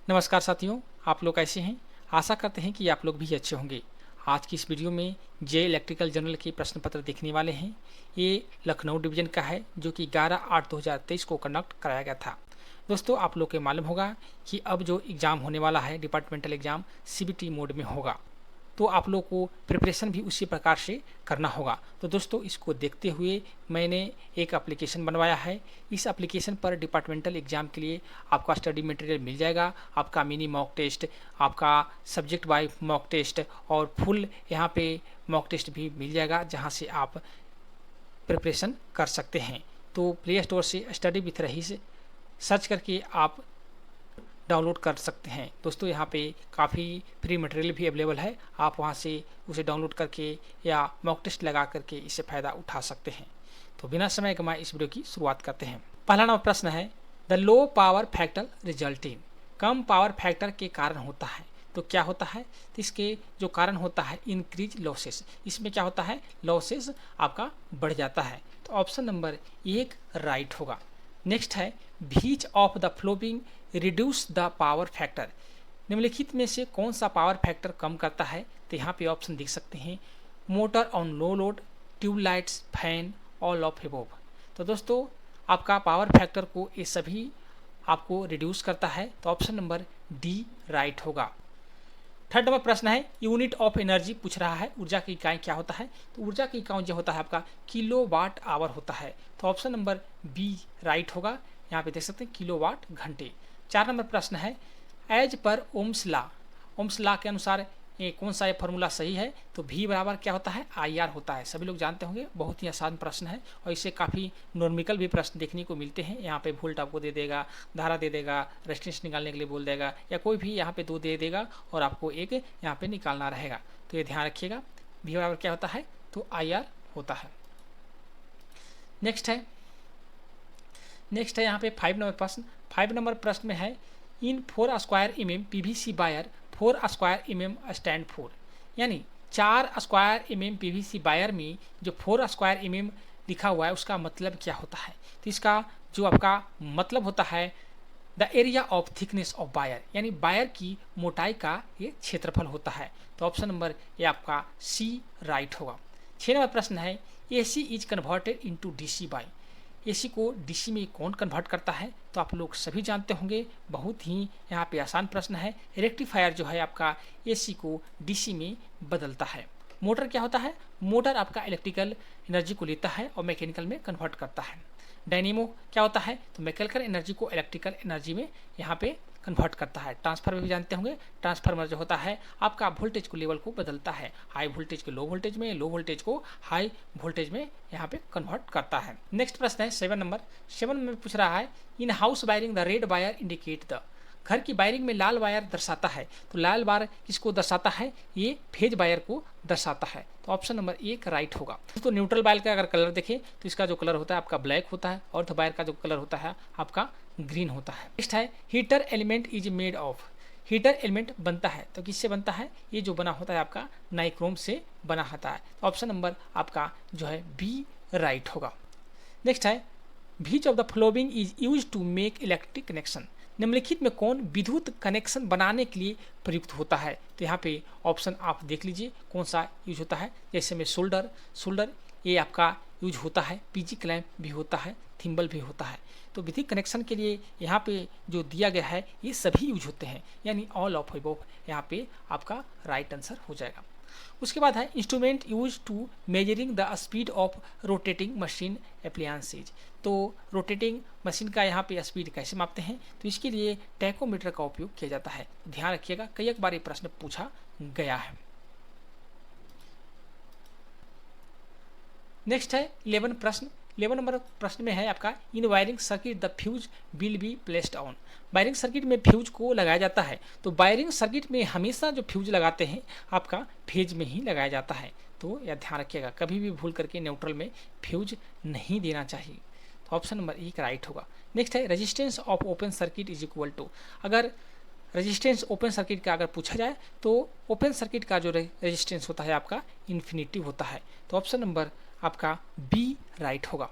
नमस्कार साथियों, आप लोग कैसे हैं? आशा करते हैं कि आप लोग भी अच्छे होंगे। आज की इस वीडियो में जे इलेक्ट्रिकल जनरल के प्रश्न पत्र देखने वाले हैं। ये लखनऊ डिवीजन का है जो कि 11/8/2023 को कंडक्ट कराया गया था। दोस्तों, आप लोग को मालूम होगा कि अब जो एग्ज़ाम होने वाला है डिपार्टमेंटल एग्ज़ाम सीबीटी मोड में होगा, तो आप लोग को प्रिपरेशन भी उसी प्रकार से करना होगा। तो दोस्तों, इसको देखते हुए मैंने एक एप्लीकेशन बनवाया है। इस एप्लीकेशन पर डिपार्टमेंटल एग्ज़ाम के लिए आपका स्टडी मटेरियल मिल जाएगा, आपका मिनी मॉक टेस्ट, आपका सब्जेक्ट वाइज मॉक टेस्ट और फुल यहाँ पे मॉक टेस्ट भी मिल जाएगा, जहाँ से आप प्रिपरेशन कर सकते हैं। तो प्ले स्टोर से स्टडी विथ रहीस सर्च करके आप डाउनलोड कर सकते हैं। दोस्तों, यहाँ पे काफ़ी फ्री मटेरियल भी अवेलेबल है, आप वहाँ से उसे डाउनलोड करके या मॉक टेस्ट लगा करके इससे फ़ायदा उठा सकते हैं। तो बिना समय गंवाए इस वीडियो की शुरुआत करते हैं। पहला नंबर प्रश्न है, the low power factor resulting, come power factor के कारण होता है। तो क्या होता है? तो इसके जो कारण होता है इंक्रीज लॉसेस, इसमें क्या होता है? लॉसेस आपका बढ़ जाता है। तो ऑप्शन नंबर 1 राइट होगा। नेक्स्ट है, which of the following reduce the power factor, निम्नलिखित में से कौन सा पावर फैक्टर कम करता है? तो यहाँ पे ऑप्शन देख सकते हैं, motor on low load, tubelights, fan, all of above. तो दोस्तों, आपका पावर फैक्टर को ये सभी आपको रिड्यूस करता है। तो ऑप्शन नंबर डी राइट होगा। थर्ड नंबर प्रश्न है, यूनिट ऑफ एनर्जी पूछ रहा है, ऊर्जा की इकाई क्या होता है? तो ऊर्जा की इकाई जो होता है आपका किलोवाट आवर होता है। तो ऑप्शन नंबर बी राइट होगा। यहाँ पे देख सकते हैं किलोवाट घंटे। 4 नंबर प्रश्न है, एज पर ओम्स ला के अनुसार ये कौन सा ये फॉर्मूला सही है? तो V बराबर क्या होता है? IR होता है। सभी लोग जानते होंगे, बहुत ही आसान प्रश्न है और इससे काफ़ी नॉर्मिकल भी प्रश्न देखने को मिलते हैं। यहाँ पे वोल्ट आपको दे देगा, धारा दे देगा, रेजिस्टेंस निकालने के लिए बोल देगा, या कोई भी यहाँ पे 2 दे देगा और आपको एक यहाँ पे निकालना रहेगा। तो ये ध्यान रखिएगा, V बराबर क्या होता है? तो IR होता है। नेक्स्ट है यहाँ पे 5 नंबर प्रश्न। 5 नंबर प्रश्न में है, इन 4 square mm PVC wire 4 square mm stand 4, यानी 4 स्क्वायर mm PVC वायर में जो 4 स्क्वायर mm लिखा हुआ है उसका मतलब क्या होता है? तो इसका जो आपका मतलब होता है the area of thickness of wire, यानी वायर की मोटाई का ये क्षेत्रफल होता है। तो ऑप्शन नंबर ये आपका सी राइट होगा। 6 नंबर प्रश्न है, AC is converted into DC by, AC को DC में कौन कन्वर्ट करता है? तो आप लोग सभी जानते होंगे, बहुत ही यहाँ पे आसान प्रश्न है। रेक्टिफायर जो है आपका AC को DC में बदलता है। मोटर क्या होता है? मोटर आपका इलेक्ट्रिकल एनर्जी को लेता है और मैकेनिकल में कन्वर्ट करता है। डायनेमो क्या होता है? तो मैकेनिकल एनर्जी को इलेक्ट्रिकल एनर्जी में यहाँ पे कन्वर्ट करता है। ट्रांसफार्मर भी जानते होंगे, ट्रांसफार्मर जो होता है आपका वोल्टेज को लेवल को बदलता है, हाई वोल्टेज को लो वोल्टेज में, लो वोल्टेज को हाई वोल्टेज में यहाँ पे कन्वर्ट करता है। नेक्स्ट प्रश्न है 7 नंबर। 7 में पूछ रहा है, in house wiring the red wire indicate the, घर की वायरिंग में लाल वायर दर्शाता है। तो लाल वायर किसको दर्शाता है? ये फेज वायर को दर्शाता है। तो ऑप्शन नंबर 1 राइट होगा। तो न्यूट्रल वायर का अगर कलर देखें तो इसका जो कलर होता है आपका ब्लैक होता है और वायर का जो कलर होता है आपका ग्रीन होता है। नेक्स्ट है, heater element is made of, heater element बनता है तो किससे बनता है? ये जो बना होता है आपका नाइक्रोम से बना होता है। तो ऑप्शन नंबर आपका जो है बी राइट होगा। नेक्स्ट है, which of the following is used to make electric connection, निम्नलिखित में कौन विद्युत कनेक्शन बनाने के लिए प्रयुक्त होता है? तो यहाँ पे ऑप्शन आप देख लीजिए कौन सा यूज होता है। जैसे में सोल्डर ये आपका यूज होता है, पीजी क्लैंप भी होता है, थिम्बल भी होता है। तो विद्युत कनेक्शन के लिए यहाँ पे जो दिया गया है ये सभी यूज होते हैं, यानी ऑल ऑफ अबव यहाँ पे आपका राइट आंसर हो जाएगा। उसके बाद है, instrument use to measuring the speed of rotating machine appliances, तो रोटेटिंग मशीन का यहाँ पे स्पीड कैसे मापते हैं? तो इसके लिए टैकोमीटर का उपयोग किया जाता है। ध्यान रखिएगा, कई एक बार ये प्रश्न पूछा गया है। नेक्स्ट है 11 प्रश्न। 11 नंबर प्रश्न में है आपका, in wiring circuit the fuse will be placed on, wiring circuit में फ्यूज को लगाया जाता है। तो वायरिंग सर्किट में हमेशा जो फ्यूज लगाते हैं आपका फेज में ही लगाया जाता है। तो यह ध्यान रखिएगा, कभी भी भूल करके न्यूट्रल में फ्यूज नहीं देना चाहिए। तो ऑप्शन नंबर 1 राइट होगा। नेक्स्ट है, resistance of open circuit is equal to, अगर रेजिस्टेंस ओपन सर्किट का अगर पूछा जाए तो ओपन सर्किट का जो रेजिस्टेंस होता है आपका इन्फिनिटी होता है। तो ऑप्शन नंबर आपका बी राइट होगा।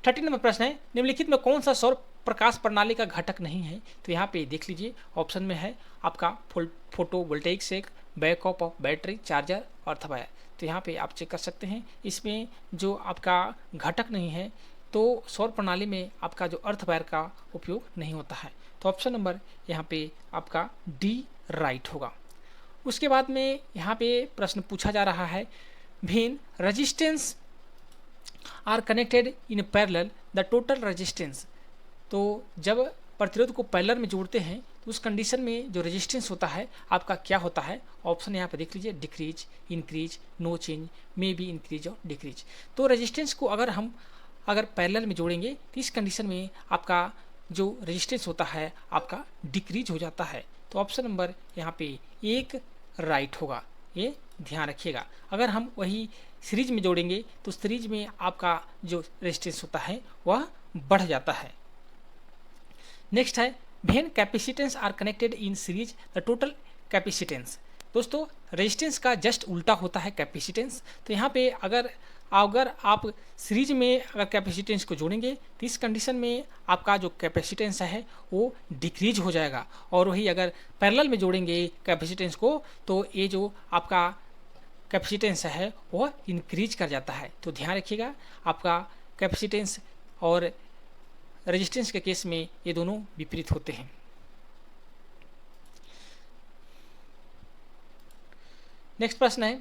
13 नंबर प्रश्न है, निम्नलिखित में कौन सा सौर प्रकाश प्रणाली का घटक नहीं है। तो यहाँ पे देख लीजिए ऑप्शन में है आपका photovoltaic cell, backup of battery, charger और अर्थ वायर। तो यहाँ पे आप चेक कर सकते हैं, इसमें जो आपका घटक नहीं है तो सौर प्रणाली में आपका जो अर्थ वायर का उपयोग नहीं होता है। तो ऑप्शन नंबर यहाँ पे आपका डी राइट होगा। उसके बाद में यहाँ पे प्रश्न पूछा जा रहा है, when resistance R connected in parallel the total resistance. तो जब प्रतिरोध को पैरेलल में जोड़ते हैं तो उस कंडीशन में जो रेजिस्टेंस होता है आपका क्या होता है। ऑप्शन यहाँ पे देख लीजिए, decrease, increase, no change, may be increase और डिक्रीज। तो रेजिस्टेंस को अगर पैरेलल में जोड़ेंगे तो इस कंडीशन में आपका जो रेजिस्टेंस होता है आपका डिक्रीज हो जाता है। तो ऑप्शन नंबर यहाँ पे एक राइट होगा, ये ध्यान रखिएगा। अगर हम वही सीरीज में जोड़ेंगे तो सीरीज में आपका जो रेजिस्टेंस होता है वह बढ़ जाता है। नेक्स्ट है, when capacitance are connected in series the total capacitance. दोस्तों रेजिस्टेंस का जस्ट उल्टा होता है कैपेसिटेंस। तो यहाँ पे अगर आप सीरीज में अगर कैपेसिटेंस को जोड़ेंगे तो इस कंडीशन में आपका जो कैपेसिटेंस है वो डिक्रीज हो जाएगा, और वही अगर पैरेलल में जोड़ेंगे कैपेसिटेंस को तो ये जो आपका कैपेसिटेंस है वो इंक्रीज कर जाता है। तो ध्यान रखिएगा, आपका कैपेसिटेंस और रेजिस्टेंस के केस में ये दोनों विपरीत होते हैं। नेक्स्ट प्रश्न है,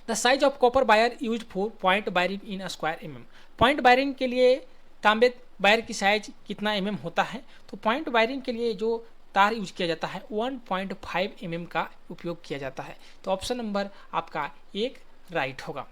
the size of copper wire use for point wiring in a square mm। Point wiring के लिए तांबे वायर की साइज कितना mm होता है। तो पॉइंट वायरिंग के लिए जो तार यूज किया जाता है 1.5 mm का उपयोग किया जाता है। तो ऑप्शन नंबर आपका एक राइट होगा।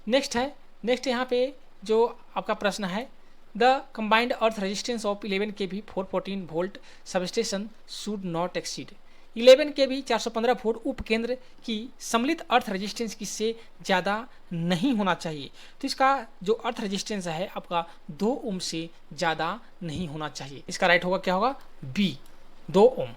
नेक्स्ट यहाँ पे जो आपका प्रश्न है, the combined earth resistance of 11 kV 414 volt substation should not exceed. 11 kV 415 volt उपकेंद्र की सम्मिलित अर्थ रेजिस्टेंस किससे ज़्यादा नहीं होना चाहिए। तो इसका जो अर्थ रेजिस्टेंस है आपका 2 ओम से ज़्यादा नहीं होना चाहिए। इसका राइट होगा, क्या होगा, बी, 2 ओम।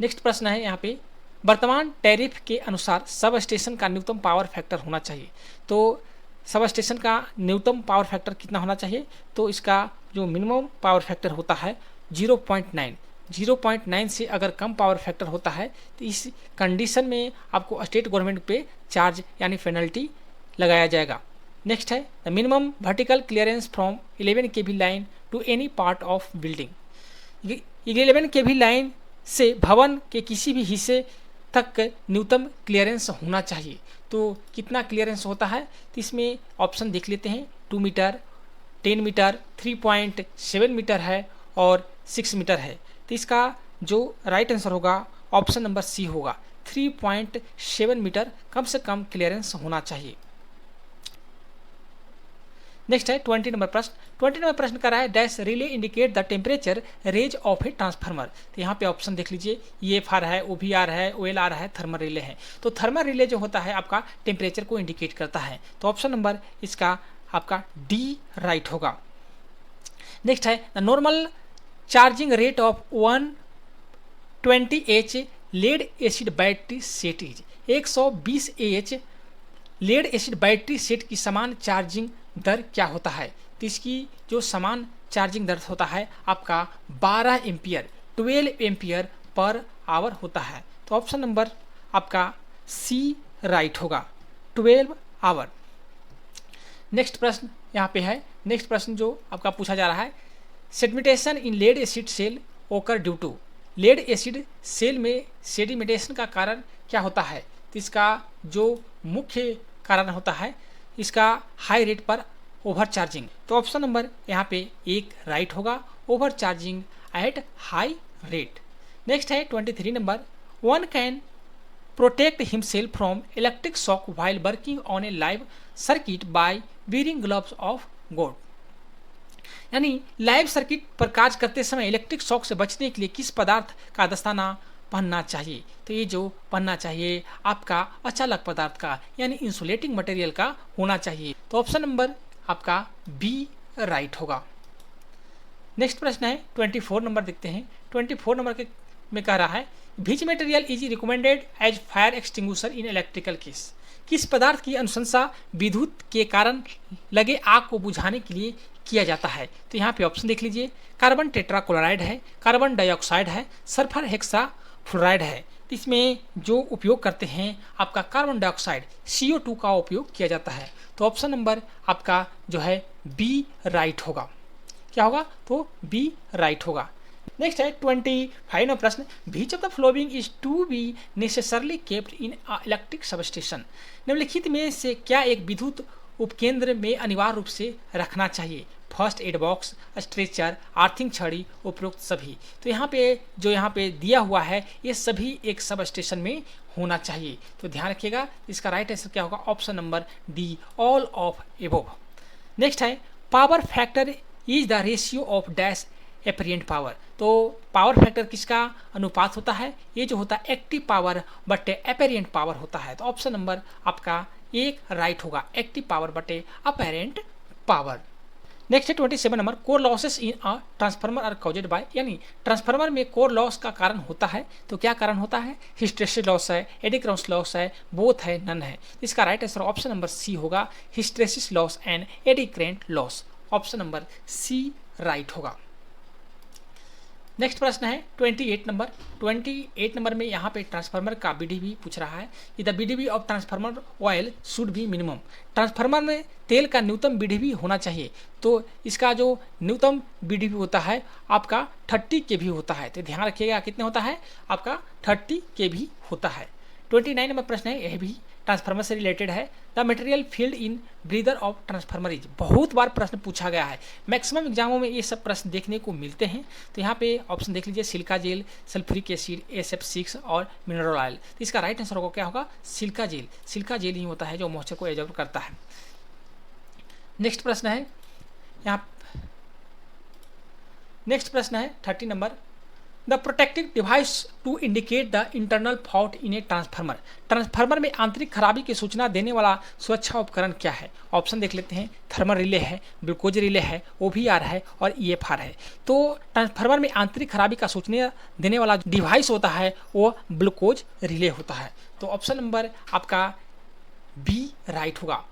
नेक्स्ट प्रश्न है यहाँ पे, वर्तमान टैरिफ के अनुसार सब स्टेशन का न्यूनतम पावर फैक्टर होना चाहिए। तो सब स्टेशन का न्यूनतम पावर फैक्टर कितना होना चाहिए। तो इसका जो मिनिमम पावर फैक्टर होता है 0.9 से अगर कम पावर फैक्टर होता है तो इस कंडीशन में आपको स्टेट गवर्नमेंट पे चार्ज यानी पेनल्टी लगाया जाएगा। नेक्स्ट है, the minimum vertical clearance from 11 kV line to any part of building. 11 kV line से भवन के किसी भी हिस्से तक न्यूनतम क्लियरेंस होना चाहिए। तो कितना क्लियरेंस होता है, तो इसमें ऑप्शन देख लेते हैं, 2 मीटर, 10 मीटर, 3.7 मीटर है और 6 मीटर है। तो इसका जो राइट आंसर होगा ऑप्शन नंबर सी होगा, 3.7 मीटर कम से कम क्लियरेंस होना चाहिए। नेक्स्ट है 20 नंबर प्रश्न। 20 नंबर प्रश्न कर रहा है, dash relay indicate the temperature range of a transformer. तो यहाँ पे ऑप्शन देख लीजिए, EFR है, OVR है, OLR है, थर्मल रिले है। तो थर्मल रिले जो होता है आपका टेम्परेचर को इंडिकेट करता है। तो ऑप्शन नंबर इसका आपका डी राइट होगा। नेक्स्ट है, the normal charging rate of 120H lead acid battery set is. 120 AH lead acid battery set की समान चार्जिंग दर क्या होता है। तो इसकी जो समान चार्जिंग दर होता है आपका 12 एम्पियर 12 एम्पियर पर आवर होता है। तो ऑप्शन नंबर आपका सी राइट होगा, 12 आवर। नेक्स्ट प्रश्न यहाँ पे है, नेक्स्ट प्रश्न जो आपका पूछा जा रहा है, sedimentation in lead acid cell occur due to. Lead acid cell में सेडिमेंटेशन का कारण क्या होता है। तो इसका जो मुख्य कारण होता है इसका हाई रेट पर ओवर चार्जिंग। तो ऑप्शन नंबर यहाँ पे एक राइट होगा, over charging at high rate. Next है 23 number, one can protect himself from electric shock while working on a live circuit by wearing gloves of gold. यानी live circuit पर कार्य करते समय इलेक्ट्रिक शॉक से बचने के लिए किस पदार्थ का दस्ताना पहनना चाहिए। तो ये जो पहनना चाहिए आपका अचालक पदार्थ का यानी इंसुलेटिंग मटेरियल का होना चाहिए। तो ऑप्शन नंबर आपका बी राइट होगा। नेक्स्ट प्रश्न है 24 नंबर, देखते हैं 24 नंबर में कह रहा है, which material is recommended as fire extinguisher in electrical case? किस पदार्थ की अनुशंसा विद्युत के कारण लगे आग को बुझाने के लिए किया जाता है? तो यहाँ पे ऑप्शन देख लीजिए, कार्बन टेट्राक्लोराइड है, कार्बन डाइऑक्साइड है, सल्फर हेक्साफ्लोराइड है। इसमें जो उपयोग करते हैं आपका कार्बन डाइऑक्साइड CO2 का उपयोग किया जाता है। तो ऑप्शन नंबर आपका जो है बी राइट होगा। क्या होगा? तो बी राइट होगा। नेक्स्ट है 25 नंबर प्रश्न, which of the following is to be necessarily kept in electric substation? निम्नलिखित में से क्या एक विद्युत उपकेंद्र में अनिवार्य रूप से रखना चाहिए? First aid box, stretcher, earthing छड़ी, उपरोक्त सभी। तो यहाँ पे दिया हुआ है ये सभी एक सब स्टेशन में होना चाहिए। तो ध्यान रखिएगा, इसका राइट आंसर क्या होगा? Option number D, all of above. Next है power factor is the ratio of dash apparent power. तो पावर फैक्टर किसका अनुपात होता है? ये जो होता है एक्टिव पावर बटे एपेरेंट पावर होता है। तो ऑप्शन नंबर आपका एक राइट होगा, एक्टिव पावर बटे अपेरेंट पावर। नेक्स्ट है 27 number, core losses in a transformer are caused by, यानी ट्रांसफार्मर में कोर लॉस का कारण होता है। तो क्या कारण होता है? हिस्टेरेसिस लॉस है, एडी करंट लॉस है, बोथ है, नन है। इसका right answer option number C होगा, hysteresis loss and eddy current loss. Option number C right होगा। नेक्स्ट प्रश्न है 28 नंबर में यहाँ पे ट्रांसफार्मर का BDB पूछ रहा है कि the BDB of transformer oil should be minimum. Transformer में तेल का न्यूनतम BDB होना चाहिए। तो इसका जो न्यूनतम BDB होता है आपका 30 kV होता है। तो ध्यान रखिएगा कितने होता है? आपका 30 kV होता है। 29 नंबर प्रश्न है, यह भी ट्रांसफार्मर से रिलेटेड है। The material field in breather of transformer is, बहुत बार प्रश्न पूछा गया है, मैक्सिमम एग्जामों में ये सब प्रश्न देखने को मिलते हैं। तो यहाँ पे ऑप्शन देख लीजिए, silica gel, sulphuric acid, SF6 और मिनरल ऑयल। तो इसका राइट आंसर होगा क्या होगा? Silica gel. सिलिका जेल ही होता है जो मॉइस्चर को एब्जॉर्ब करता है। नेक्स्ट प्रश्न है यहाँ, नेक्स्ट प्रश्न है 30 नंबर, the protective device to indicate the internal fault in a transformer. Transformer में आंतरिक खराबी की सूचना देने वाला सुरक्षा उपकरण क्या है? ऑप्शन देख लेते हैं, थर्मल रिले है, ग्लूकोज रिले है, OVR है और EFR है। तो ट्रांसफार्मर में आंतरिक खराबी का सूचना देने वाला डिवाइस होता है वो ग्लूकोज रिले होता है। तो ऑप्शन नंबर आपका बी राइट होगा।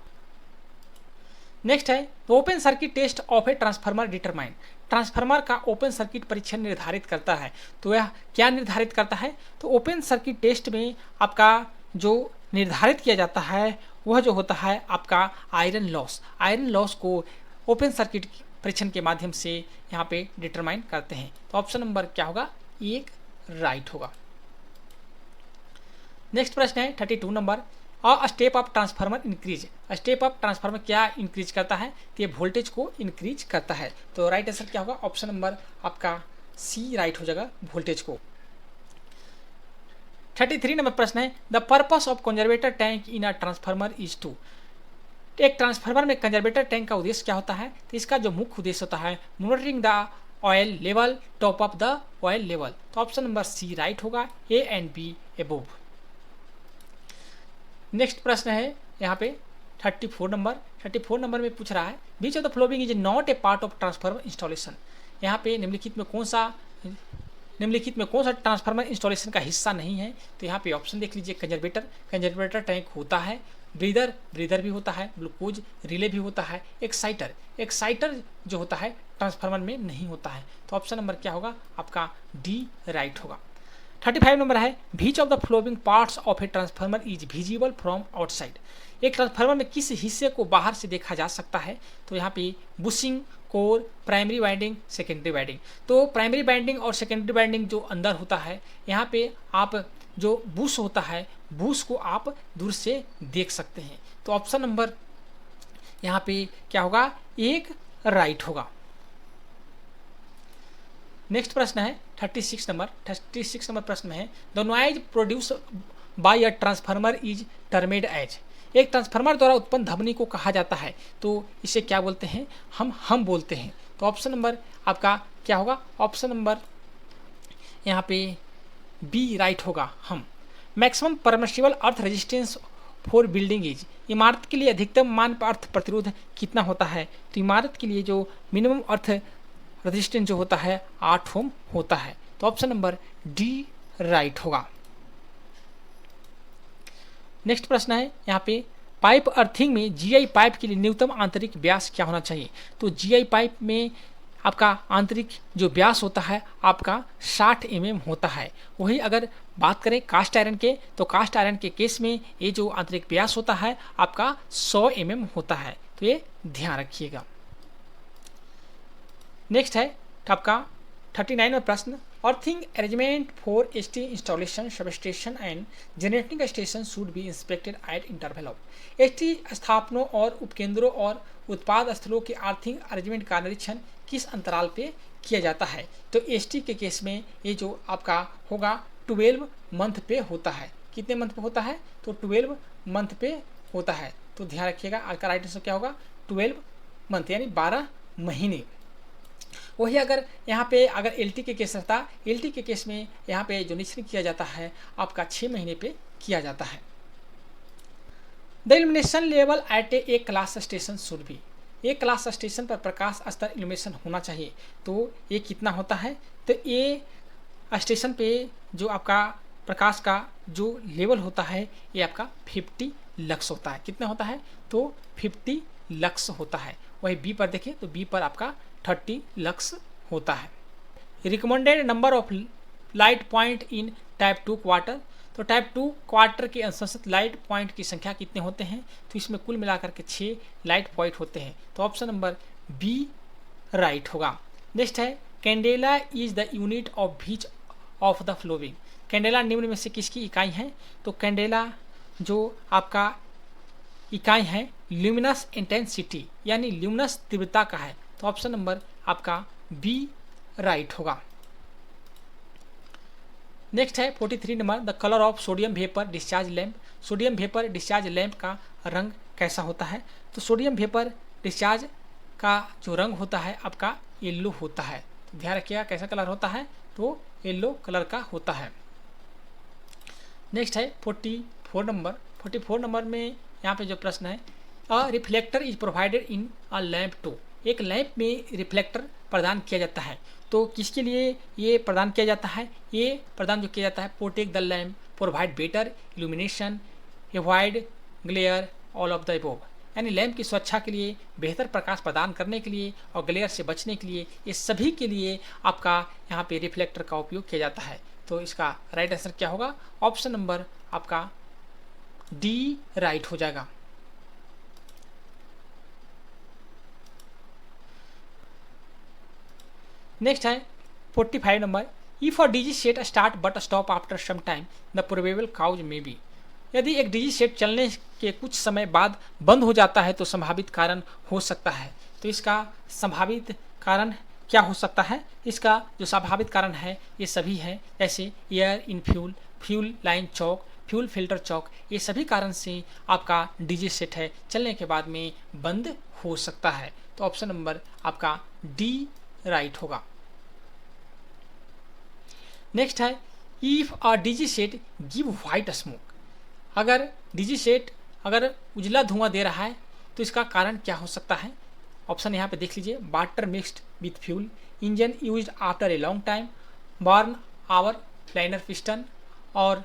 नेक्स्ट है open circuit test of a transformer determine. Transformer का ओपन सर्किट परीक्षण निर्धारित करता है। तो यह क्या निर्धारित करता है? तो ओपन सर्किट टेस्ट में आपका जो निर्धारित किया जाता है वह जो होता है आपका आयरन लॉस। आयरन लॉस को ओपन सर्किट परीक्षण के माध्यम से यहाँ पे डिटरमाइन करते हैं। तो ऑप्शन नंबर क्या होगा? एक राइट होगा। नेक्स्ट प्रश्न है 32 number, a step of transformer increase. Step of transformer क्या इंक्रीज करता है? तो ये वोल्टेज को इंक्रीज करता है। तो राइट आंसर क्या होगा? ऑप्शन नंबर आपका सी राइट हो जाएगा, वोल्टेज को। 33 नंबर प्रश्न है, the purpose of conservator tank in a transformer is to. एक ट्रांसफार्मर में कंजर्वेटर टैंक का उद्देश्य क्या होता है? तो इसका जो मुख्य उद्देश्य होता है monitoring the oil level, top of the oil level. तो ऑप्शन नंबर सी राइट होगा, A and B above. Next प्रश्न है यहाँ पे 34 नंबर में पूछ रहा है, which of the following is not a part of transformer installation. यहाँ पे निम्नलिखित में कौन सा ट्रांसफार्मर इंस्टॉलेशन का हिस्सा नहीं है? तो यहाँ पे ऑप्शन देख लीजिए, कंजर्वेटर टैंक होता है, ब्रीदर भी होता है, ग्लूकोज रिले भी होता है, एक्साइटर जो होता है ट्रांसफार्मर में नहीं होता है। तो ऑप्शन नंबर क्या होगा? आपका डी राइट होगा। 35 नंबर है, विच of the flowing parts of a transformer is visible from outside. एक ट्रांसफार्मर में किस हिस्से को बाहर से देखा जा सकता है? तो यहाँ पे bushing, core, primary winding, secondary winding. तो प्राइमरी वाइंडिंग और सेकेंडरी वाइंडिंग जो अंदर होता है, यहाँ पे आप जो बुश होता है, बुश को आप दूर से देख सकते हैं। तो ऑप्शन नंबर यहाँ पे क्या होगा? एक राइट होगा। नेक्स्ट प्रश्न है 36 नंबर प्रश्न में है, the noise produce by a transformer is termed as. एक ट्रांसफार्मर द्वारा उत्पन्न ध्वनि को कहा जाता है, तो इसे क्या बोलते हैं? हम बोलते हैं। तो ऑप्शन नंबर आपका क्या होगा? ऑप्शन नंबर यहाँ पे बी राइट होगा, हम। Maximum permissible earth resistance for building is. इमारत के लिए अधिकतम मान्य अर्थ प्रतिरोध कितना होता है? तो इमारत के लिए जो मिनिमम अर्थ रेजिस्टेंस जो होता है 8 ओम होता है। तो ऑप्शन नंबर डी राइट होगा। नेक्स्ट प्रश्न है यहाँ पे, पाइप अर्थिंग में जीआई पाइप के लिए न्यूनतम आंतरिक व्यास क्या होना चाहिए? तो जीआई पाइप में आपका आंतरिक जो व्यास होता है आपका 60 mm होता है। वही अगर बात करें कास्ट आयरन के, तो कास्ट आयरन के केस में ये जो आंतरिक व्यास होता है आपका 100 mm होता है, तो ये ध्यान रखिएगा। नेक्स्ट है आपका 39वां प्रश्न, earthing arrangement for ST installation substation and generating station should be inspected at interval of. ST स्थापनों और उपकेंद्रों और उत्पाद स्थलों के अर्थिंग अरेंजमेंट का निरीक्षण किस अंतराल पे किया जाता है? तो एसटी के केस में ये जो आपका होगा 12 मंथ पे होता है। कितने मंथ पे होता है? तो 12 मंथ पे होता है, तो ध्यान रखिएगा। आज का राइट आंसर क्या होगा? 12 मंथ यानी 12 महीने। वही अगर यहाँ पे अगर एलटी के केस रहता, एलटी के केस में यहाँ पे जो निरीक्षण किया जाता है आपका 6 महीने पे किया जाता है। The illumination level at a class station should be. एक क्लास स्टेशन पर प्रकाश स्तर इल्यूमिनेशन होना चाहिए, तो ये कितना होता है? तो ये स्टेशन पे जो आपका प्रकाश का जो लेवल होता है ये आपका 50 लक्स होता है। कितना होता है? तो 50 लक्स होता है। वही बी पर देखें तो बी पर आपका 30 लक्स होता है। Recommended number of light point in type 2 quarter. तो टाइप 2 क्वार्टर के अनुशंसित लाइट पॉइंट की संख्या कितने होते हैं? तो इसमें कुल मिलाकर के 6 लाइट पॉइंट होते हैं, तो ऑप्शन नंबर बी राइट होगा। नेक्स्ट है, candela is the unit of beach of the following. Candela निम्न में से किसकी इकाई है? तो कैंडेला जो आपका इकाई है ल्यूमिनस इंटेंसिटी यानी ल्यूमिनस तीव्रता का है, तो ऑप्शन नंबर आपका बी राइट होगा। नेक्स्ट है 43 number, the colour of sodium vapour discharge lamp. Sodium vapour discharge lamp का रंग कैसा होता है? तो सोडियम वेपर डिस्चार्ज का जो रंग होता है आपका येलो होता है, तो ध्यान रखिएगा कैसा कलर होता है, तो येलो कलर का होता है। नेक्स्ट है 44 नंबर। 44 नंबर में यहाँ पे जो प्रश्न है, a reflector is provided in a lamp to. एक लैंप में रिफ्लेक्टर प्रदान किया जाता है, तो किसके लिए ये प्रदान किया जाता है? ये प्रदान जो किया जाता है, protect the lamp, provide better illumination, avoid glare, all of the above. यानी लैंप की सुरक्षा के लिए, बेहतर प्रकाश प्रदान करने के लिए और ग्लेयर से बचने के लिए, ये सभी के लिए आपका यहाँ पे रिफ्लेक्टर का उपयोग किया जाता है। तो इसका राइट आंसर क्या होगा? ऑप्शन नंबर आपका डी राइट हो जाएगा। नेक्स्ट है 45 number, if a DG set start but stop after some time the probable cause may be. यदि एक डीजी सेट चलने के कुछ समय बाद बंद हो जाता है तो संभावित कारण हो सकता है। तो इसका संभावित कारण क्या हो सकता है? इसका जो संभावित कारण है ये सभी है, जैसे air in fuel, fuel line choke, fuel filter choke, ये सभी कारण से आपका डीजी सेट है चलने के बाद में बंद हो सकता है। तो ऑप्शन नंबर आपका डी राइट होगा। नेक्स्ट है, if a DG set give white smoke. अगर डीजी सेट अगर उजला धुआं दे रहा है तो इसका कारण क्या हो सकता है? ऑप्शन यहाँ पे देख लीजिए, water mixed with fuel, engine used after a long time, burn our liner piston और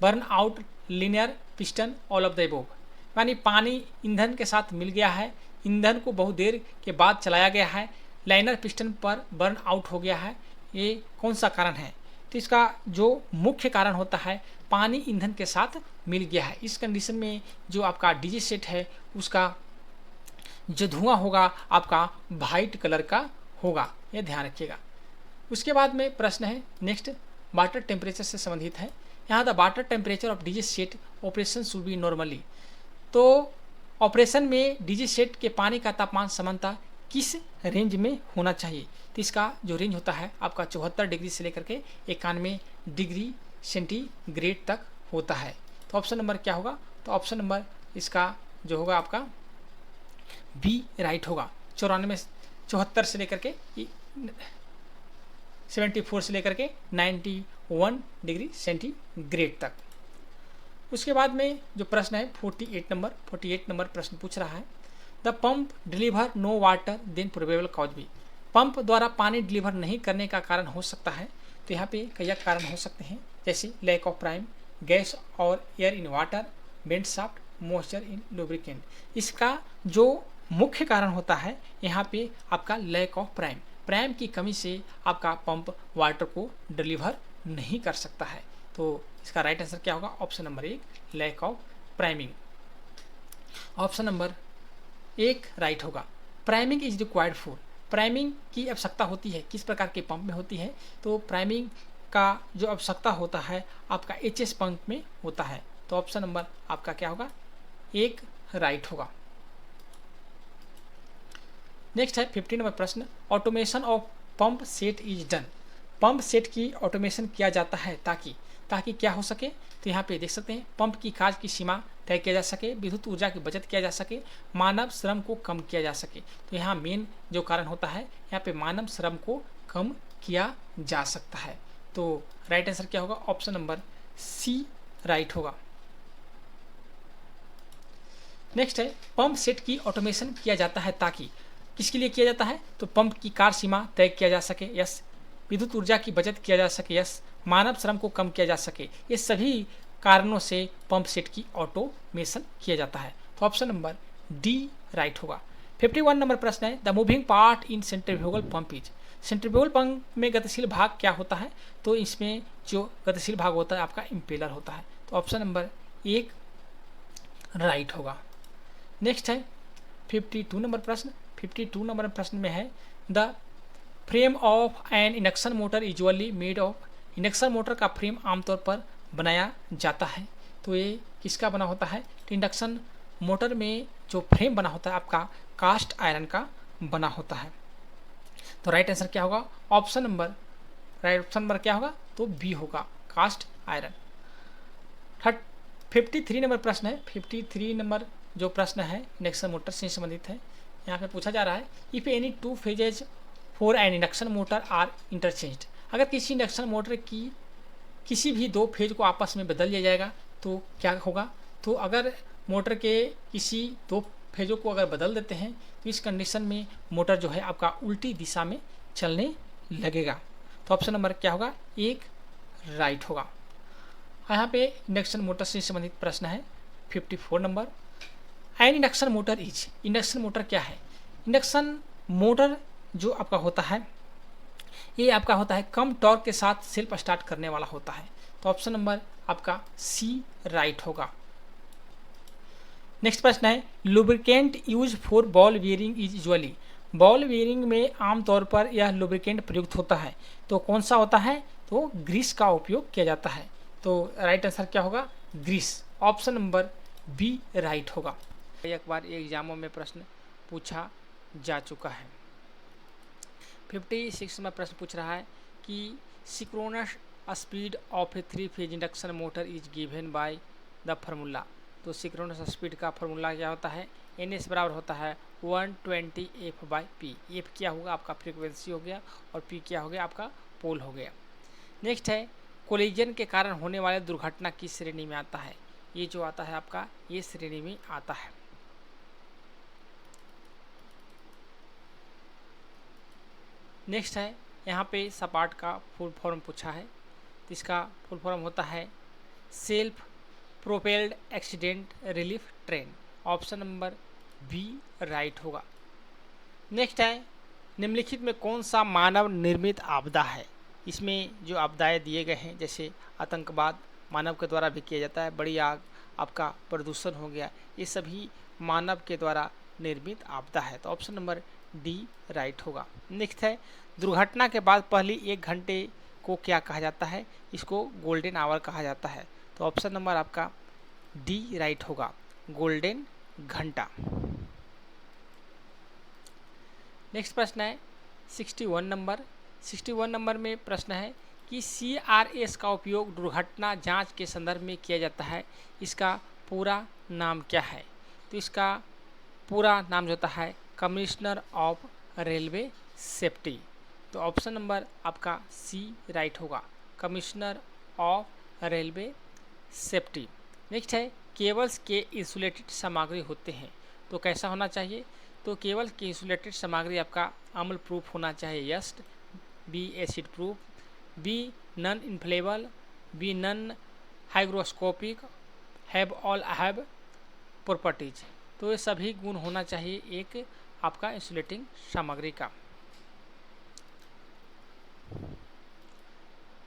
burn out liner piston, all of the above. यानी पानी ईंधन के साथ मिल गया है, ईंधन को बहुत देर के बाद चलाया गया है, लाइनर पिस्टन पर बर्न आउट हो गया है, ये कौन सा कारण है? तो इसका जो मुख्य कारण होता है पानी ईंधन के साथ मिल गया है। इस कंडीशन में जो आपका डीजी सेट है उसका जो धुआं होगा आपका वाइट कलर का होगा, ये ध्यान रखिएगा। उसके बाद में प्रश्न है नेक्स्ट, वाटर टेम्परेचर से संबंधित है। यहाँ the water temperature of DG set operation should be normally. तो ऑपरेशन में डीजी सेट के पानी का तापमान सामान्यतः किस रेंज में होना चाहिए? तो इसका जो रेंज होता है आपका 74 डिग्री से लेकर के 91 डिग्री सेंटीग्रेड तक होता है। तो ऑप्शन नंबर क्या होगा? तो ऑप्शन नंबर इसका जो होगा आपका बी राइट होगा। 74 से लेकर के 74 से लेकर के 91 डिग्री सेंटीग्रेड तक। उसके बाद में जो प्रश्न है 48 नंबर प्रश्न पूछ रहा है, the pump deliver no water then probable cause be. Pump द्वारा पानी डिलीवर नहीं करने का कारण हो सकता है, तो यहाँ पे कई कारण हो सकते हैं, जैसे लैक ऑफ प्राइम, गैस और air in water, bent shaft, moisture in lubricant. इसका जो मुख्य कारण होता है यहाँ पे आपका लैक ऑफ प्राइम। प्राइम की कमी से आपका पंप वाटर को डिलीवर नहीं कर सकता है। तो इसका राइट आंसर क्या होगा? Option number 1, lack of priming. Option number 1 right होगा। Priming is required for, priming की आवश्यकता होती है किस प्रकार के पंप में होती है? तो प्राइमिंग का जो आवश्यकता होता है आपका एचएस पंप में होता है। तो ऑप्शन नंबर आपका क्या होगा? 1 राइट होगा। नेक्स्ट है 15 नंबर प्रश्न, automation of pump set is done. Pump set की ऑटोमेशन किया जाता है ताकि क्या हो सके? तो यहाँ पे देख सकते हैं, पंप की कार्य की सीमा तय किया जा सके, विद्युत ऊर्जा की बचत किया जा सके, मानव श्रम को कम किया जा सके। तो यहाँ मेन जो कारण होता है यहाँ पे मानव श्रम को कम किया जा सकता है। तो राइट आंसर क्या होगा? ऑप्शन नंबर सी राइट होगा। नेक्स्ट है, पंप सेट की ऑटोमेशन किया जाता है ताकि, किसके लिए किया जाता है? तो पंप की कार्य सीमा तय किया जा सके, यस। विद्युत ऊर्जा की बचत किया जा सके, यस। मानव श्रम को कम किया जा सके, ये सभी कारणों से पंप सेट की ऑटोमेशन किया जाता है। तो ऑप्शन नंबर डी राइट होगा। 51 नंबर प्रश्न है, the moving part in centrifugal pump is. Centrifugal pump में गतिशील भाग क्या होता है? तो इसमें जो गतिशील भाग होता है आपका इम्पेलर होता है। तो ऑप्शन नंबर 1 राइट होगा। नेक्स्ट है 52 नंबर प्रश्न। 52 नंबर प्रश्न में है, the frame of N induction motor usually made of. Induction motor का फ्रेम आमतौर पर बनाया जाता है, तो ये किसका बना होता है? तो इंडक्शन मोटर में जो फ्रेम बना होता है आपका कास्ट आयरन का बना होता है। तो राइट आंसर क्या होगा? ऑप्शन नंबर क्या होगा? तो बी होगा, कास्ट आयरन। 53 नंबर प्रश्न है। 53 नंबर जो प्रश्न है इंडक्शन मोटर से संबंधित है। यहाँ पे पूछा जा रहा है, if any two phases for an induction motor are interchanged. अगर किसी इंडक्शन मोटर की किसी भी 2 फेज को आपस में बदल लिया जाएगा तो क्या होगा? तो अगर मोटर के किसी 2 फेजों को अगर बदल देते हैं तो इस कंडीशन में मोटर जो है आपका उल्टी दिशा में चलने लगेगा। तो ऑप्शन नंबर क्या होगा? 1 राइट होगा। यहाँ पे इंडक्शन मोटर से संबंधित प्रश्न है 54 number. N induction motor is, induction motor क्या है? इंडक्शन मोटर जो आपका होता है ये आपका होता है कम टॉर्क के साथ सेल्फ स्टार्ट करने वाला होता है। तो ऑप्शन नंबर आपका सी राइट होगा। नेक्स्ट प्रश्न है, lubricant use for ball bearing is usually. Ball bearing में आमतौर पर यह लुब्रिकेंट प्रयुक्त होता है, तो कौन सा होता है? तो ग्रीस का उपयोग किया जाता है। तो राइट आंसर क्या होगा? Grease. Option number B right होगा। एक बार एग्जामों में प्रश्न पूछा जा चुका है। 56 में प्रश्न पूछ रहा है कि synchronous speed of A 3 phase induction motor is given by the formula. तो सिंक्रोनस स्पीड का फार्मूला क्या होता है? NS बराबर होता है 120 F/P। F क्या होगा? आपका फ्रीक्वेंसी हो गया, और P क्या हो गया? आपका पोल हो गया। नेक्स्ट है, कोलिजन के कारण होने वाले दुर्घटना किस श्रेणी में आता है? ये जो आता है आपका ये श्रेणी में आता है। नेक्स्ट है, यहाँ पे सपाट का फुल फॉर्म पूछा है, तो इसका फुल फॉर्म होता है self propelled accident relief train. Option number B right होगा। नेक्स्ट है, निम्नलिखित में कौन सा मानव निर्मित आपदा है? इसमें जो आपदाएं दिए गए हैं, जैसे आतंकवाद मानव के द्वारा भी किया जाता है, बड़ी आग, आपका प्रदूषण हो गया, ये सभी मानव के द्वारा निर्मित आपदा है। तो ऑप्शन नंबर डी राइट होगा। नेक्स्ट है, दुर्घटना के बाद पहली 1 घंटे को क्या कहा जाता है? इसको गोल्डन आवर कहा जाता है। तो ऑप्शन नंबर आपका डी राइट होगा, गोल्डन घंटा। नेक्स्ट प्रश्न है 61 नंबर। 61 नंबर में प्रश्न है कि CRS का उपयोग दुर्घटना जांच के संदर्भ में किया जाता है, इसका पूरा नाम क्या है? तो इसका पूरा नाम जो होता है कमिश्नर ऑफ रेलवे सेफ्टी। तो ऑप्शन नंबर आपका सी राइट होगा, commissioner of railway safety. Next है, केबल्स के इंसुलेटेड सामग्री होते हैं, तो कैसा होना चाहिए? तो केबल की इंसुलेटेड सामग्री आपका अम्ल प्रूफ होना चाहिए, yes. Be acid proof, be non inflammable, be non hygroscopic, have all have properties. तो ये सभी गुण होना चाहिए एक आपका इंसुलेटिंग सामग्री का।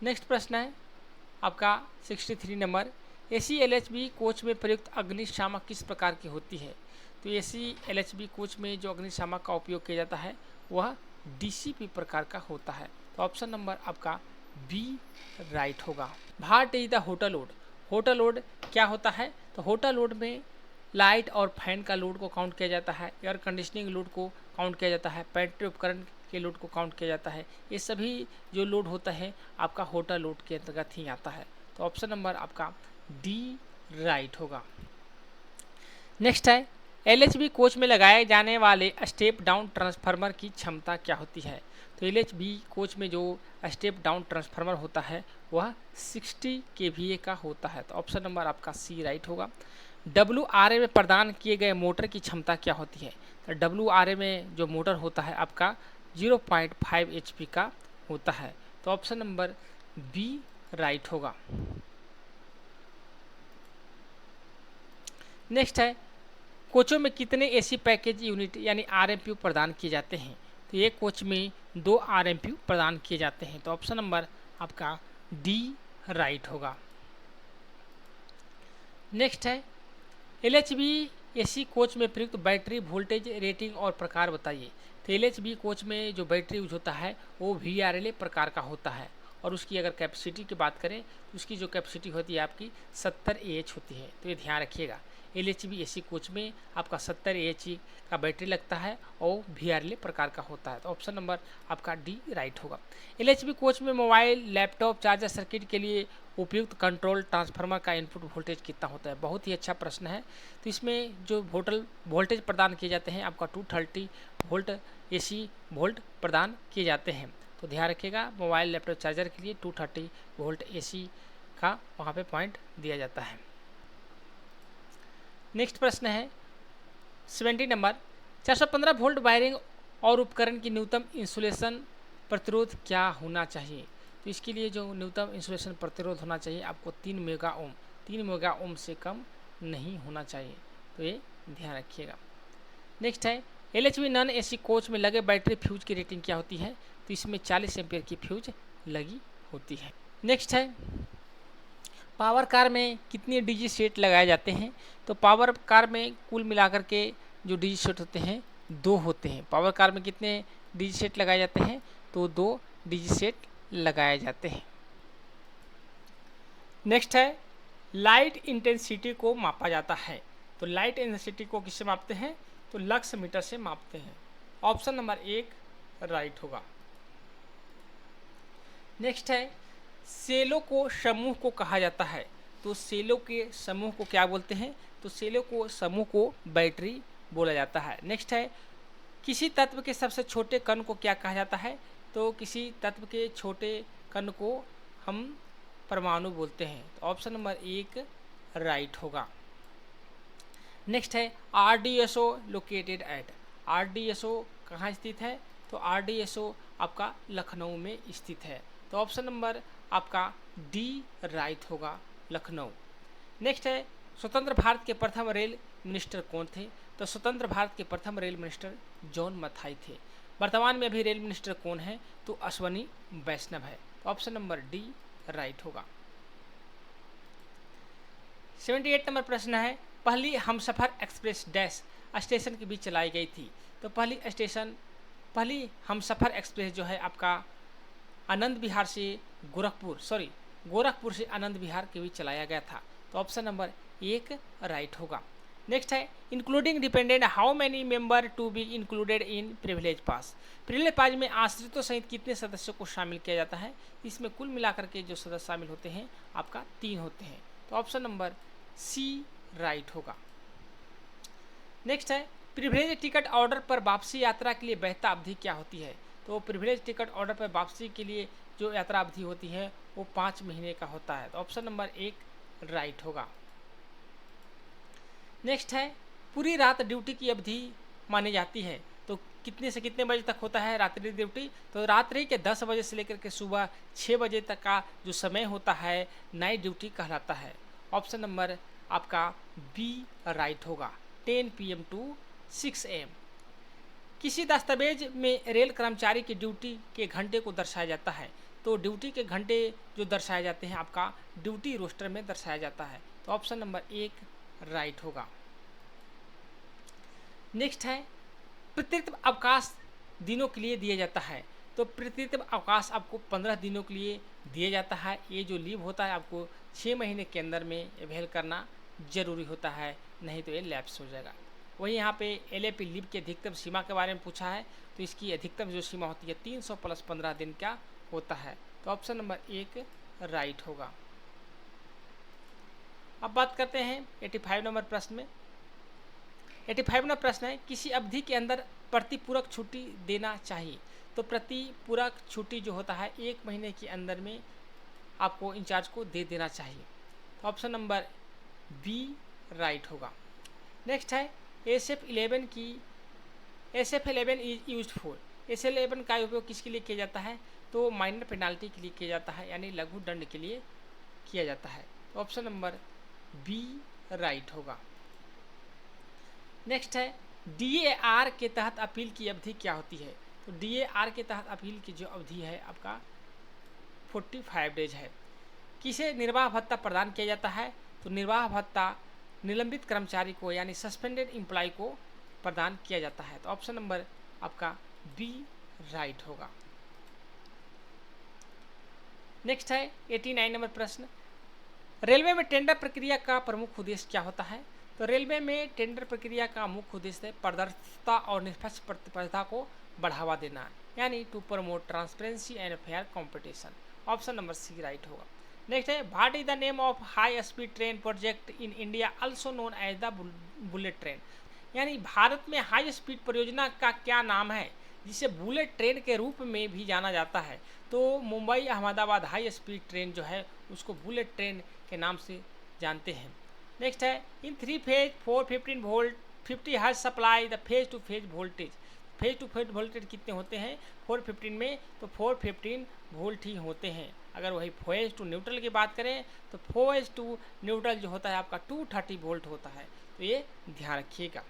नेक्स्ट प्रश्न है आपका 63 नंबर, AC-LHB कोच में प्रयुक्त अग्निशामक किस प्रकार की होती है? तो AC-LHB कोच में जो अग्निशामक का उपयोग किया जाता है वह DCP प्रकार का होता है। तो ऑप्शन नंबर आपका बी राइट होगा। What is the hotel load? Hotel load क्या होता है? तो होटल लोड में लाइट और फैन का लोड को काउंट किया जाता है, एयर कंडीशनिंग लोड को काउंट किया जाता है, पेट्रोल उपकरण के लोड को काउंट किया जाता है। ये सभी जो लोड होता है आपका होटल लोड के अंतर्गत ही आता है। तो ऑप्शन नंबर आपका डी राइट होगा। नेक्स्ट है LHB कोच में लगाए जाने वाले स्टेप डाउन ट्रांसफार्मर की क्षमता क्या होती है? तो LHB कोच में जो स्टेप डाउन ट्रांसफार्मर होता है वह 60 kVA का होता है। तो ऑप्शन नंबर आपका सी राइट होगा। WRA में प्रदान किए गए मोटर की क्षमता क्या होती है? तो WRA में जो मोटर होता है आपका 0.5 HP का होता है। तो ऑप्शन नंबर बी राइट होगा। नेक्स्ट है कोचों में कितने AC पैकेज यूनिट यानी RMPU प्रदान किए जाते हैं? तो एक कोच में 2 RMPU प्रदान किए जाते हैं। तो ऑप्शन नंबर आपका डी राइट होगा। नेक्स्ट है LHB AC कोच में प्रयुक्त बैटरी वोल्टेज रेटिंग और प्रकार बताइए। तो LHB कोच में जो बैटरी यूज होता है वो VRLA प्रकार का होता है और उसकी अगर कैपेसिटी की बात करें तो उसकी जो कैपेसिटी होती है आपकी 70 AH होती है। तो ये ध्यान रखिएगा, LHB AC कोच में आपका 70 AH का बैटरी लगता है और VRLA प्रकार का होता है। तो ऑप्शन नंबर आपका डी राइट होगा। LHB कोच में मोबाइल लैपटॉप चार्जर सर्किट के लिए उपयुक्त कंट्रोल ट्रांसफार्मर का इनपुट वोल्टेज कितना होता है? बहुत ही अच्छा प्रश्न है। तो इसमें जो वोल्टेज प्रदान किए जाते हैं आपका 230 वोल्ट AC वोल्ट प्रदान किए जाते हैं। तो ध्यान रखिएगा, मोबाइल लैपटॉप चार्जर के लिए 230 वोल्ट AC का वहाँ पे पॉइंट दिया जाता है। नेक्स्ट प्रश्न है 70 नंबर, 415 वोल्ट वायरिंग और उपकरण की न्यूनतम इंसुलेशन प्रतिरोध क्या होना चाहिए? तो इसके लिए जो न्यूनतम इंसुलेशन प्रतिरोध होना चाहिए आपको 3 मेगा ओम से कम नहीं होना चाहिए। तो ये ध्यान रखिएगा। नेक्स्ट है LHB नॉन AC कोच में लगे बैटरी फ्यूज की रेटिंग क्या होती है? तो इसमें 40 एम्पियर की फ्यूज लगी होती है। नेक्स्ट है पावर कार में कितने DG सेट लगाए जाते हैं? तो पावर कार में कुल मिलाकर के जो DG सेट होते हैं 2 होते हैं। पावर कार में कितने DG सेट लगाए जाते हैं? तो 2 DG सेट लगाए जाते हैं। नेक्स्ट है लाइट इंटेंसिटी को मापा जाता है। तो लाइट इंटेंसिटी को किससे मापते हैं? तो लक्स मीटर से मापते हैं। ऑप्शन नंबर 1 राइट होगा। नेक्स्ट है सेलों को समूह को कहा जाता है। तो सेलों के समूह को क्या बोलते हैं? तो सेलों को समूह को बैटरी बोला जाता है। नेक्स्ट है किसी तत्व के सबसे छोटे कण को क्या कहा जाता है? तो किसी तत्व के छोटे कण को हम परमाणु बोलते हैं। तो ऑप्शन नंबर 1 राइट होगा। नेक्स्ट है RDSO लोकेटेड एट। RDSO कहाँ स्थित है? तो RDSO आपका लखनऊ में स्थित है। तो ऑप्शन नंबर आपका डी राइट होगा, लखनऊ। नेक्स्ट है स्वतंत्र भारत के प्रथम रेल मिनिस्टर कौन थे? तो स्वतंत्र भारत के प्रथम रेल मिनिस्टर जॉन मथाई थे। वर्तमान में अभी रेल मिनिस्टर कौन है? तो अश्वनी वैष्णव है। तो ऑप्शन नंबर डी राइट होगा। 78 नंबर प्रश्न है पहली हमसफर एक्सप्रेस डैश स्टेशन के बीच चलाई गई थी। तो पहली हमसफर एक्सप्रेस जो है आपका आनंद विहार से गोरखपुर से आनंद विहार के बीच चलाया गया था। तो ऑप्शन नंबर 1 राइट होगा। नेक्स्ट है including dependent how many member to be included in privilege pass. Privilege pass में आश्रितों सहित कितने सदस्यों को शामिल किया जाता है? इसमें कुल मिलाकर के जो सदस्य शामिल होते हैं आपका 3 होते हैं। तो ऑप्शन नंबर सी राइट होगा। नेक्स्ट है प्रिविलेज टिकट ऑर्डर पर वापसी यात्रा के लिए वैधता अवधि क्या होती है? तो प्रिविलेज टिकट ऑर्डर पर वापसी के लिए जो यात्रा अवधि होती है वो 5 महीने का होता है। तो ऑप्शन नंबर 1 राइट होगा। नेक्स्ट है पूरी रात ड्यूटी की अवधि मानी जाती है। तो कितने से कितने बजे तक होता है रात्रि ड्यूटी? तो रात्रि के 10 बजे से लेकर के सुबह 6 बजे तक का जो समय होता है नाइट ड्यूटी कहलाता है। ऑप्शन नंबर आपका बी राइट होगा, 10 PM टू 6 AM। किसी दस्तावेज में रेल कर्मचारी की ड्यूटी के घंटे को दर्शाया जाता है, तो ड्यूटी के घंटे जो दर्शाए जाते हैं आपका ड्यूटी रोस्टर में दर्शाया जाता है। तो ऑप्शन नंबर 1 राइट होगा। नेक्स्ट है पितृत्व अवकाश दिनों के लिए दिया जाता है। तो पितृत्व अवकाश आपको 15 दिनों के लिए दिया जाता है। ये जो लीव होता है आपको 6 महीने के अंदर में अवेल करना जरूरी होता है, नहीं तो ये लैप्स हो जाएगा। वही यहाँ पे LAP लीव की अधिकतम सीमा के बारे में पूछा है, तो इसकी अधिकतम जो सीमा होती है 300 + 15 दिन का होता है। तो ऑप्शन नंबर 1 राइट होगा। अब बात करते हैं 85 नंबर प्रश्न में। 85 नंबर प्रश्न है, किसी अवधि के अंदर प्रतिपूरक छुट्टी देना चाहिए। तो प्रतिपूरक छुट्टी जो होता है 1 महीने के अंदर में आपको इंचार्ज को दे देना चाहिए। तो ऑप्शन नंबर बी राइट होगा। नेक्स्ट है SF11 is used for. SF11 का उपयोग किसके लिए किया जाता है? तो माइनर पेनाल्टी के लिए किया जाता है, यानी लघु दंड के लिए किया जाता है। तो ऑप्शन नंबर बी राइट होगा। नेक्स्ट है DAR के तहत अपील की अवधि क्या होती है? तो DAR के तहत अपील की जो अवधि है आपका 45 डेज है। किसे निर्वाह भत्ता प्रदान किया जाता है? तो निर्वाह भत्ता निलंबित कर्मचारी को यानी सस्पेंडेड एम्प्लॉय को प्रदान किया जाता है। तो ऑप्शन नंबर आपका बी राइट होगा। नेक्स्ट है 89 नंबर प्रश्न, रेलवे में टेंडर प्रक्रिया का प्रमुख उद्देश्य क्या होता है? तो रेलवे में टेंडर प्रक्रिया का मुख्य उद्देश्य पारदर्शिता और निष्पक्ष प्रतिस्पर्धा को बढ़ावा देना, यानी to promote transparency and fair competition. Option number C right होगा। नेक्स्ट है what is the name of high speed train project in India also known as the bullet train. यानी भारत में हाई स्पीड परियोजना का क्या नाम है जिसे बुलेट ट्रेन के रूप में भी जाना जाता है? तो Mumbai Ahmedabad high speed train जो है उसको बुलेट ट्रेन के नाम से जानते हैं। नेक्स्ट है इन 3 phase 415 volt 50 hertz supply the phase two phase voltage. Phase two phase voltage कितने होते हैं 415 में? तो 415 वोल्ट ही होते हैं। अगर वही फेज टू न्यूट्रल की बात करें तो फेज टू न्यूट्रल जो होता है आपका 230 वोल्ट होता है। तो ये ध्यान रखिएगा।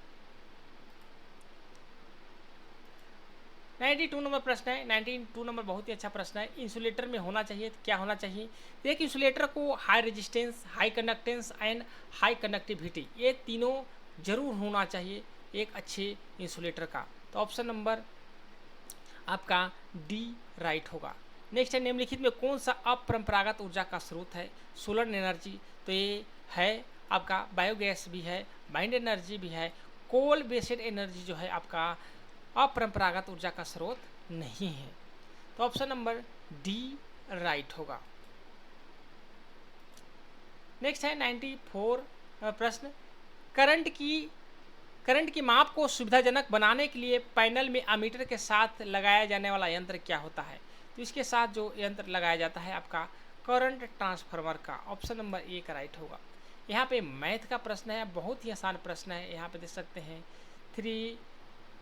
92 नंबर प्रश्न है। 92 नंबर बहुत ही अच्छा प्रश्न है। इंसुलेटर में होना चाहिए तो क्या होना चाहिए? एक इंसुलेटर को high resistance, high conductance and high conductivity, ये तीनों जरूर होना चाहिए एक अच्छे इंसुलेटर का। तो ऑप्शन नंबर आपका डी राइट होगा। नेक्स्ट है निम्नलिखित में कौन सा अपरंपरागत ऊर्जा का स्रोत है? सोलर एनर्जी, तो ये है आपका बायोगैस भी है, वाइंड एनर्जी भी है, कोल बेस्ड एनर्जी जो है आपका अपरंपरागत ऊर्जा का स्रोत नहीं है। तो ऑप्शन नंबर डी राइट होगा। नेक्स्ट है 94 प्रश्न, करंट की माप को सुविधाजनक बनाने के लिए पैनल में अमीटर के साथ लगाया जाने वाला यंत्र क्या होता है? तो इसके साथ जो यंत्र लगाया जाता है आपका करंट ट्रांसफार्मर का। ऑप्शन नंबर 1 राइट होगा। यहाँ पे मैथ का प्रश्न है, बहुत ही आसान प्रश्न है। यहाँ पे देख सकते हैं 3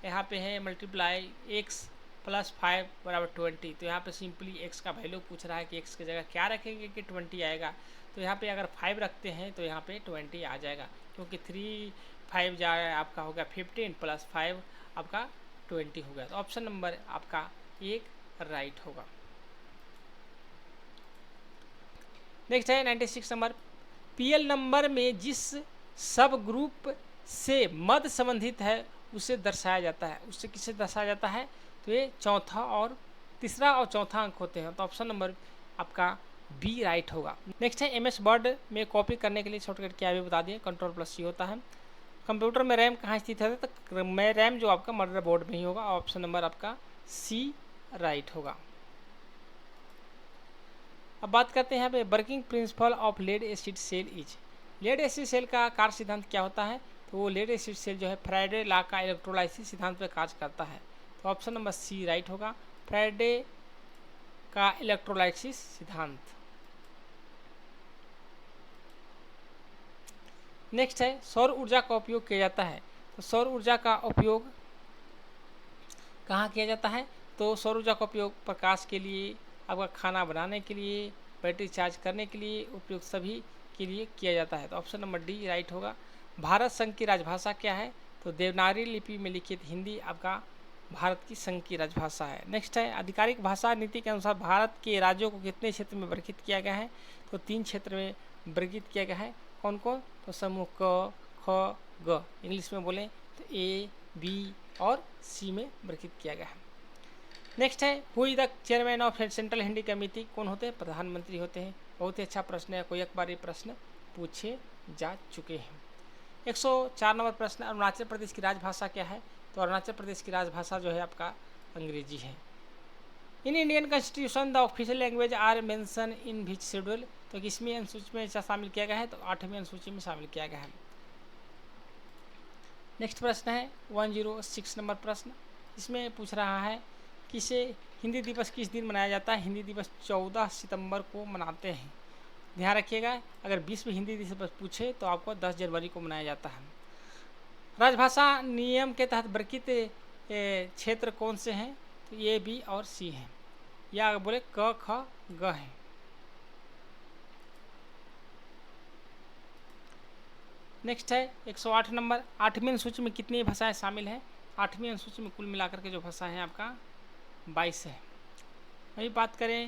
यहाँ पे है मल्टीप्लाई x + 5 = 20। तो यहाँ पे सिंपली x का वैल्यू पूछ रहा है कि x की जगह क्या रखेंगे कि 20 आएगा। तो यहाँ पे अगर 5 रखते हैं तो यहाँ पे 20 आ जाएगा, क्योंकि 3 5 जाए आपका हो गया 15 + 5 आपका 20 हो गया। तो ऑप्शन नंबर आपका 1 राइट होगा। नेक्स्ट है 96 नंबर, PL नंबर में जिस सब ग्रुप से मद संबंधित है उसे दर्शाया जाता है, उससे किसे दर्शाया जाता है? तो ये चौथा और तीसरा और चौथा अंक होते हैं। तो ऑप्शन नंबर आपका बी राइट होगा। नेक्स्ट है MS वर्ड में कॉपी करने के लिए शॉर्टकट क्या भी बता दिए, Ctrl+C होता है। कंप्यूटर में रैम कहाँ स्थित है? तो मैं रैम जो आपका मदरबोर्ड में ही होगा। ऑप्शन नंबर आपका सी राइट होगा। अब बात करते हैं यहाँ पे working principle of lead acid cell is. Lead acid cell का कार्य सिद्धांत क्या होता है? तो वो लेड एसिड सेल जो है फ्राइडे लॉ का इलेक्ट्रोलाइसिस सिद्धांत पर कार्य करता है। तो ऑप्शन नंबर सी राइट होगा, फ्राइडे का इलेक्ट्रोलाइसिस सिद्धांत। नेक्स्ट है सौर ऊर्जा का उपयोग किया जाता है। तो सौर ऊर्जा का उपयोग कहाँ किया जाता है? तो सौर ऊर्जा का उपयोग प्रकाश के लिए, आपका खाना बनाने के लिए, बैटरी चार्ज करने के लिए उपयोग सभी के लिए किया जाता है। तो ऑप्शन नंबर डी राइट होगा। भारत संघ की राजभाषा क्या है? तो देवनागरी लिपि में लिखित हिंदी आपका भारत की संघ की राजभाषा है। नेक्स्ट है, आधिकारिक भाषा नीति के अनुसार भारत के राज्यों को कितने क्षेत्र में वर्गीकृत किया गया है? तो 3 क्षेत्र में वर्गीकृत किया गया है। कौन कौन? तो समूह क, ख, ग, इंग्लिश में बोलें तो ए, बी और सी में वर्गीकृत किया गया है। नेक्स्ट है, who is the chairman of central Hindi committee? कौन होते हैं? प्रधानमंत्री होते हैं। बहुत ही अच्छा प्रश्न है, कोई एक बार ये प्रश्न पूछे जा चुके हैं। 104 नंबर प्रश्न, अरुणाचल प्रदेश की राजभाषा क्या है? तो अरुणाचल प्रदेश की राजभाषा जो है आपका अंग्रेजी है। In Indian constitution the official language are mention in which schedule? तो किसमें अनुसूची में शामिल किया गया है? तो 8वीं अनुसूची में शामिल किया गया है। नेक्स्ट प्रश्न है 106 नंबर प्रश्न, इसमें पूछ रहा है किसे हिंदी दिवस किस दिन मनाया जाता है? हिंदी दिवस 14 सितंबर को मनाते हैं। ध्यान रखिएगा, अगर 20 में हिंदी दिवस पूछे तो आपको 10 जनवरी को मनाया जाता है। राजभाषा नियम के तहत वर्गीकृत क्षेत्र कौन से हैं? तो ए, बी और सी हैं, या बोले क, ख, ग हैं। नेक्स्ट है 108 नंबर, 8वीं अनुसूची में कितनी भाषाएं शामिल हैं? 8वीं अनुसूची में कुल मिलाकर के जो भाषा है आपका 22 है। वही बात करें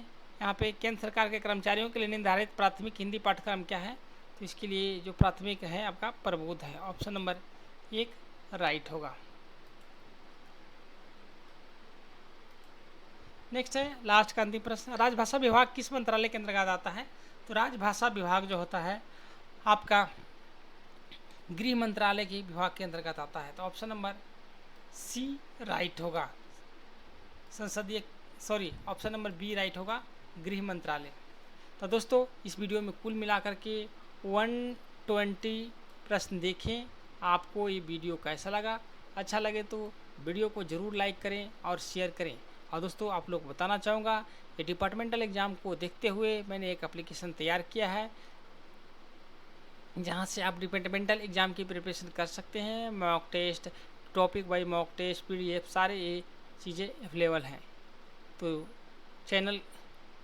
यहाँ पे केंद्र सरकार के कर्मचारियों के लिए निर्धारित प्राथमिक हिंदी पाठ्यक्रम क्या है? तो इसके लिए जो प्राथमिक है आपका प्रबोध है। ऑप्शन नंबर 1 राइट होगा। नेक्स्ट है लास्ट का अंतिम प्रश्न, राजभाषा विभाग किस मंत्रालय के अंतर्गत आता है? तो राजभाषा विभाग जो होता है आपका गृह मंत्रालय के विभाग के अंतर्गत आता है। तो ऑप्शन नंबर सी राइट होगा। ऑप्शन नंबर बी राइट होगा, गृह मंत्रालय। तो दोस्तों इस वीडियो में कुल मिलाकर के 120 प्रश्न देखें। आपको ये वीडियो कैसा लगा? अच्छा लगे तो वीडियो को ज़रूर लाइक करें और शेयर करें। और दोस्तों आप लोग बताना चाहूँगा, ये डिपार्टमेंटल एग्ज़ाम को देखते हुए मैंने एक एप्लीकेशन तैयार किया है, जहाँ से आप डिपार्टमेंटल एग्ज़ाम की प्रिपरेशन कर सकते हैं। Mock test, topic by mock test, PDF सारे ये चीज़ें अवेलेबल हैं।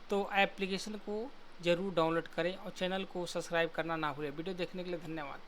तो एप्लीकेशन को ज़रूर डाउनलोड करें और चैनल को सब्सक्राइब करना ना भूलें। वीडियो देखने के लिए धन्यवाद।